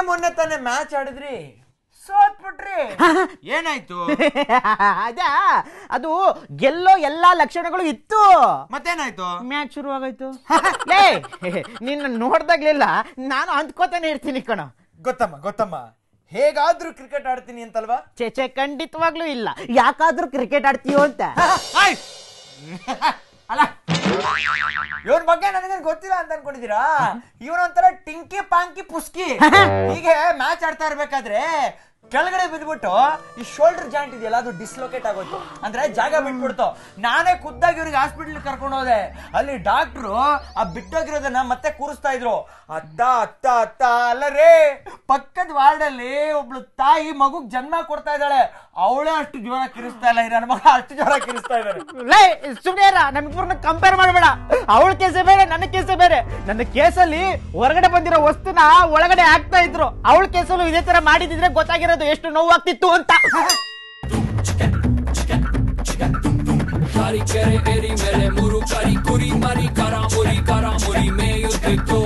ಮೊನ್ನೆ ತಾನೇ ಮ್ಯಾಚ್ ಆಡಿದ್ರಿ, ಸೋತ್ಬಿಟ್ರಿ, ಏನಾಯ್ತು? ಅದು ಗೆಲ್ಲೋ ಎಲ್ಲಾ ಲಕ್ಷಣಗಳು ಇತ್ತು, ಮತ್ತೇನಾಯ್ತು? ಮ್ಯಾಚ್ ಶುರು ಆಗೋಯ್ತು. ಲೇ ನಿನ್ನ ನೋಡ್ದಾಗ್ಲಿಲ್ಲ ನಾನು ಅಂದ್ಕೋತಾನೆ ಇರ್ತೀನಿ ಕಣ. ಗೊತ್ತಮ್ಮ ಹೇಗಾದ್ರೂ ಕ್ರಿಕೆಟ್ ಆಡ್ತೀನಿ ಅಂತಲ್ವಾ? ಚೇಚೆ ಖಂಡಿತವಾಗ್ಲೂ ಇಲ್ಲ, ಯಾಕಾದ್ರೂ ಕ್ರಿಕೆಟ್ ಆಡ್ತೀಯೋ ಅಂತ. ಅಲ್ಲ ಇವನ ಬಗ್ಗೆ ನನಗೇನು ಗೊತ್ತಿಲ್ಲ ಅಂತ ಅನ್ಕೊಂಡಿದ್ದೀರಾ? ಇವನೊಂಥರ ಟಿಂಕಿ ಪಾಂಕಿ ಪುಸ್ಕಿ. ಹೀಗೆ ಮ್ಯಾಚ್ ಆಡ್ತಾ ಇರ್ಬೇಕಾದ್ರೆ ಕೆಳಗಡೆ ಬಿದ್ಬಿಟ್ಟು ಈ ಶೋಲ್ಡರ್ ಜಾಯಿಂಟ್ ಇದೆಯಲ್ಲ ಅದು ಡಿಸ್ಲೊಕೇಟ್ ಆಗೋಯ್ತು, ಅಂದ್ರೆ ಜಾಗ ಬಿಟ್ಬಿಡ್ತು. ನಾನೇ ಖುದ್ದಾಗಿ ಇವ್ರಿಗೆ ಹಾಸ್ಪಿಟಲ್ ಕರ್ಕೊಂಡು ಹೋದೆ. ಅಲ್ಲಿ ಡಾಕ್ಟ್ರು ಆ ಬಿಟ್ಟೋಗಿರೋದನ್ನ ಮತ್ತೆ ಕೂರಿಸ್ತಾ ಇದ್ರು. ಅತ್ತ ಅತ್ತ ಅತ್ತ ಅಲ್ಲರೇ, ಪಕ್ಕದ ವಾರ್ಡ್ ಅಲ್ಲಿ ಒಬ್ಳು ತಾಯಿ ಮಗುಗ್ ಜನ್ಮ ಕೊಡ್ತಾ ಇದ್ದಾಳೆ. ಅವಳೇ ಅಷ್ಟು ಜೋರ ಕಿರಿಸ್ತಾ ಇಲ್ಲ, ನನ್ನ ಮಗ ಅಷ್ಟು ಜೋರ ಕಿರಿಸ್ತಾ ಇದ್ದಾರೆ. ಸುಮ್ಮನೆ ನಮ್ಗಿಬ್ರನ್ನ ಕಂಪೇರ್ ಮಾಡಬೇಡ. ಅವಳ ಕೇಸ ಬೇರೆ, ನನ್ನ ಕೇಸ ಬೇರೆ. ನನ್ನ ಕೇಸಲ್ಲಿ ಹೊರಗಡೆ ಬಂದಿರೋ ವಸ್ತುನ ಒಳಗಡೆ ಹಾಕ್ತಾ ಇದ್ರು, ಅವಳ ಕೇಸಲ್ಲೂ ಇದೇ ತರ ಮಾಡಿದಿದ್ರೆ ಗೊತ್ತಾಗಿರೋದು ಎಷ್ಟು ನೋವಾಗ್ತಿತ್ತು ಅಂತ. Cari cere eri mele muru cari curi mari cara muri ಮೇಯುತ್ತಿತ್ತು.